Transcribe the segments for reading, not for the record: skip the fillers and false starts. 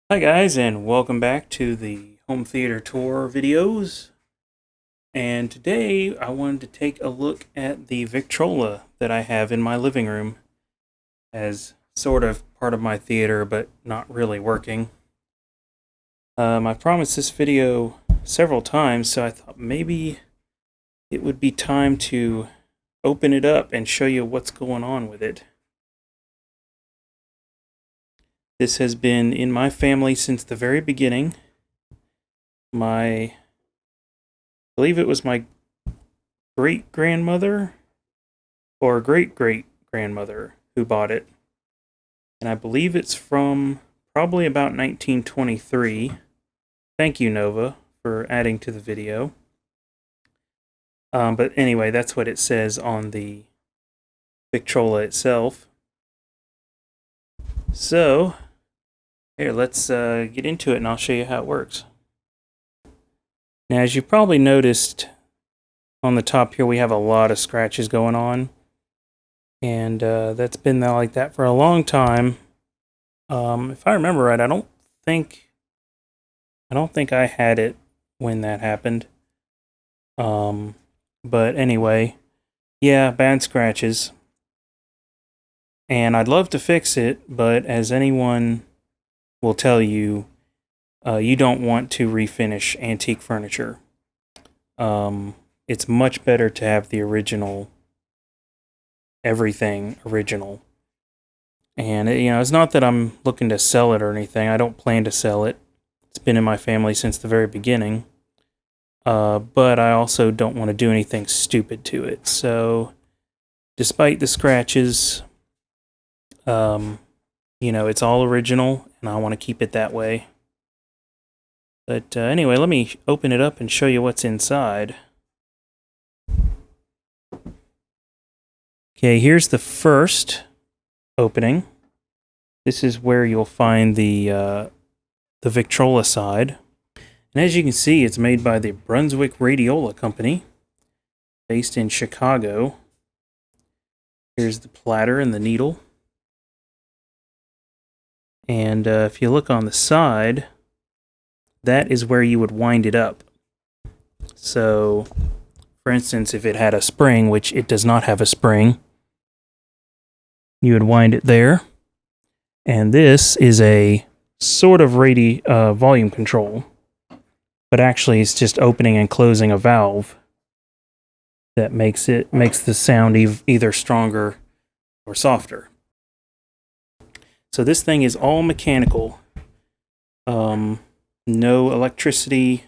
Hi guys, and welcome back to the home theater tour videos. And today I wanted to take a look at the Victrola that I have in my living room as sort of part of my theater, but not really working. I've promised this video several times, so I thought maybe it would be time to open it up and show you what's going on with it. This has been in my family since the very beginning. I believe it was my great-grandmother or great-great-grandmother who bought it. And I believe it's from probably about 1923. Thank you, Nova, for adding to the video. But anyway, that's what it says on the Victrola itself. So, here, let's get into it and I'll show you how it works. Now, as you probably noticed on the top here, we have a lot of scratches going on. And that's been like that for a long time. If I remember right, I don't think I had it when that happened. But anyway, yeah, bad scratches. And I'd love to fix it, but as anyone will tell you, you don't want to refinish antique furniture. It's much better to have the original, everything original. And it's not that I'm looking to sell it or anything. I don't plan to sell it. It's been in my family since the very beginning. But I also don't want to do anything stupid to it. So, despite the scratches, it's all original, and I want to keep it that way. But anyway, let me open it up and show you what's inside. Okay, here's the first opening. This is where you'll find the Victrola side. And as you can see, it's made by the Brunswick Radiola company, based in Chicago. Here's the platter and the needle. And if you look on the side, that is where you would wind it up. So, for instance, if it had a spring, which it does not have a spring, you would wind it there. And this is a sort of volume control, but actually it's just opening and closing a valve that makes the sound either stronger or softer. So this thing is all mechanical. No electricity,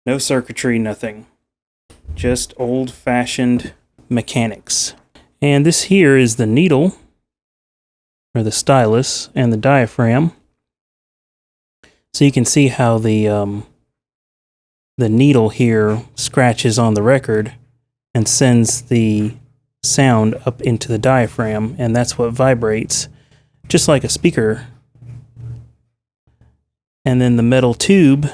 no circuitry, nothing. Just old-fashioned mechanics. And this here is the needle, or the stylus, and the diaphragm. So you can see how the needle here scratches on the record and sends the sound up into the diaphragm, and that's what vibrates, just like a speaker. And then the metal tube,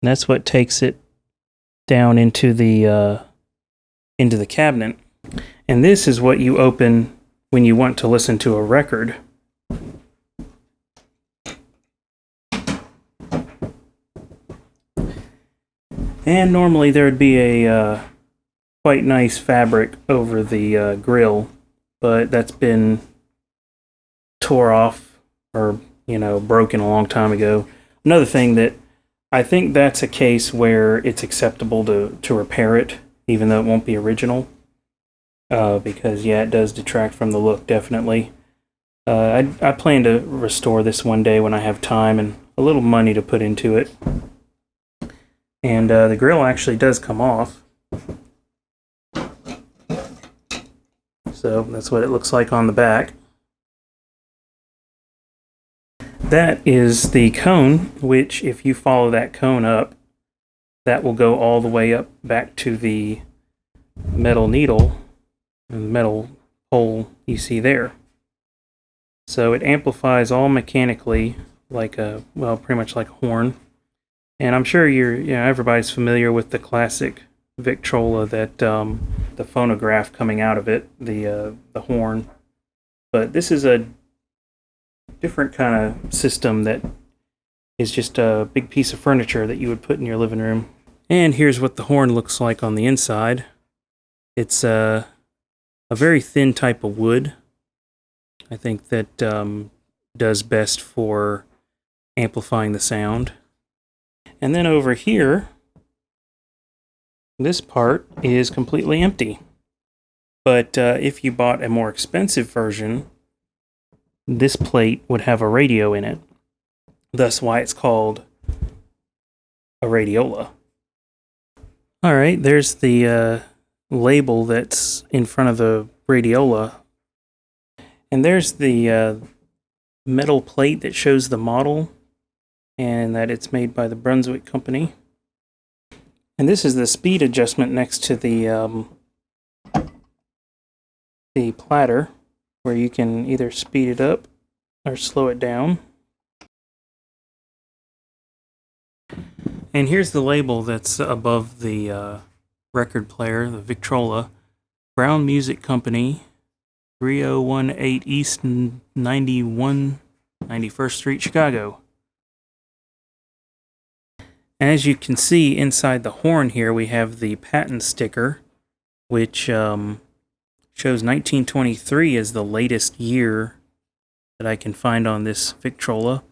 that's what takes it down into the cabinet. And this is what you open when you want to listen to a record. And normally there would be a quite nice fabric over the grill, but that's been tore off or broken a long time ago. Another thing that I think that's a case where it's acceptable to repair it, even though it won't be original. Because, yeah, it does detract from the look, definitely. I plan to restore this one day when I have time and a little money to put into it. And the grill actually does come off. So that's what it looks like on the back. That is the cone, which if you follow that cone up, that will go all the way up back to the metal needle and metal hole you see there. So it amplifies all mechanically like pretty much like a horn. And I'm sure everybody's familiar with the classic Victrola, that the phonograph coming out of it, the horn. But this is a different kind of system that is just a big piece of furniture that you would put in your living room. And here's what the horn looks like on the inside. It's a very thin type of wood. I think that does best for amplifying the sound. And then over here, this part is completely empty. But if you bought a more expensive version, this plate would have a radio in it. Thus why it's called a radiola. Alright, there's the label that's in front of the radiola. And there's the metal plate that shows the model and that it's made by the Brunswick company. And this is the speed adjustment next to the platter, where you can either speed it up or slow it down. And here's the label that's above the record player, the Victrola. Brown Music Company, 3018 East 91st Street, Chicago. And as you can see inside the horn here, we have the patent sticker, which shows 1923 as the latest year that I can find on this Victrola.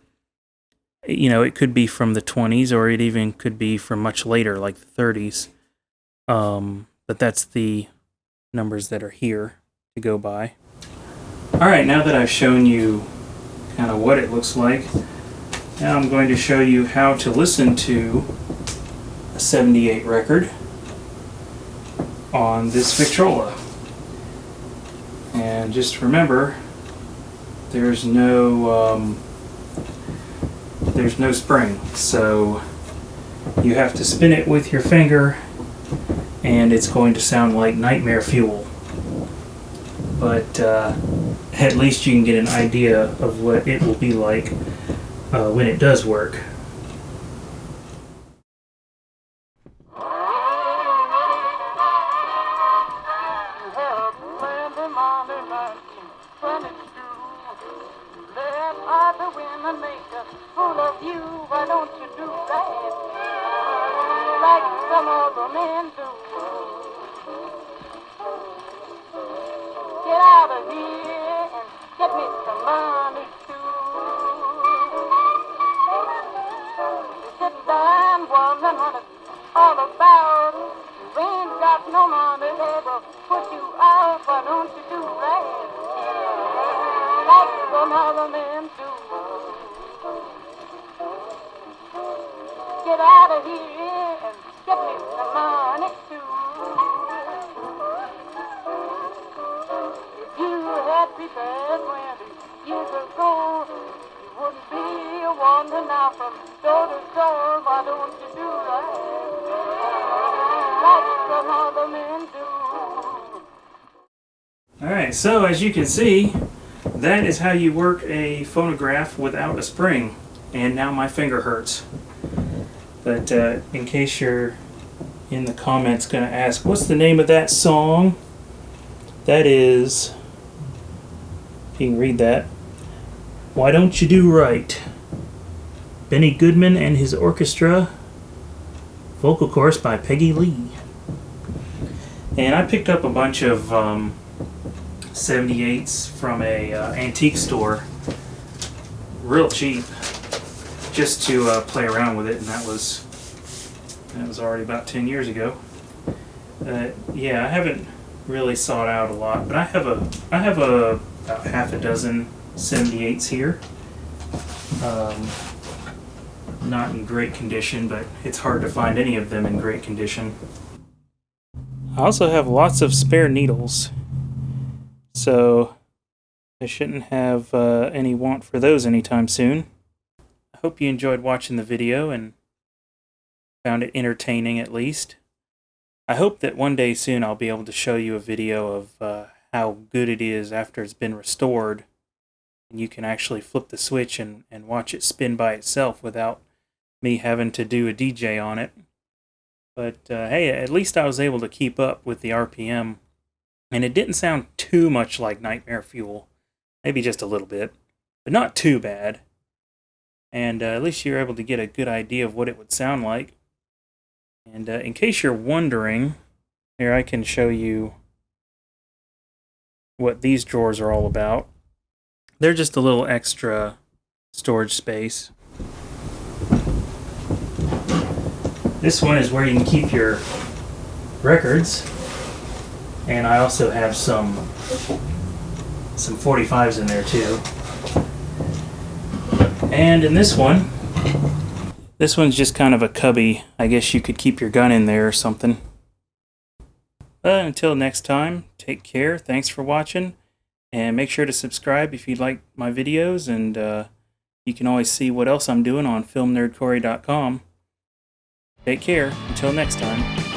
You know, it could be from the 20s, or it even could be from much later, like the 30s. But that's the numbers that are here to go by. Alright, now that I've shown you kind of what it looks like, now I'm going to show you how to listen to a 78 record on this Victrola. And just remember, there's no spring, so you have to spin it with your finger, and it's going to sound like nightmare fuel. But at least you can get an idea of what it will be like when it does work. Get out of here and get me some money too. Sit down, wondering what it's all about. You ain't got no money, they will put you out. Why don't you do right like some other men do? Get out of here and get me some money too. Had prepared 20 years ago, you wouldn't be wandering now from door to door. Why don't you do right like some other men do? Alright, so as you can see, that is how you work a phonograph without a spring. And now my finger hurts. But in case you're in the comments going to ask, what's the name of that song? That is... you can read that. Why Don't You Do Right? Benny Goodman and his orchestra. Vocal chorus by Peggy Lee. And I picked up a bunch of 78s from a antique store, real cheap, just to play around with it, and that was already about 10 years ago. Yeah, I haven't really sought out a lot, but I have about half a dozen 78s here. Not in great condition, but it's hard to find any of them in great condition. I also have lots of spare needles, so I shouldn't have any want for those anytime soon. I hope you enjoyed watching the video and found it entertaining at least. I hope that one day soon I'll be able to show you a video of how good it is after it's been restored, and you can actually flip the switch and watch it spin by itself without me having to do a DJ on it. But hey, at least I was able to keep up with the RPM, and it didn't sound too much like Nightmare Fuel, maybe just a little bit. but not too bad. And at least you're able to get a good idea of what it would sound like. And in case you're wondering, here I can show you what these drawers are all about. They're just a little extra storage space. This one is where you can keep your records. And I also have some 45s in there too. And in this one's just kind of a cubby. I guess you could keep your gun in there or something. Until next time, take care. Thanks for watching. And make sure to subscribe if you like my videos. And you can always see what else I'm doing on filmnerdcorey.com. Take care. Until next time.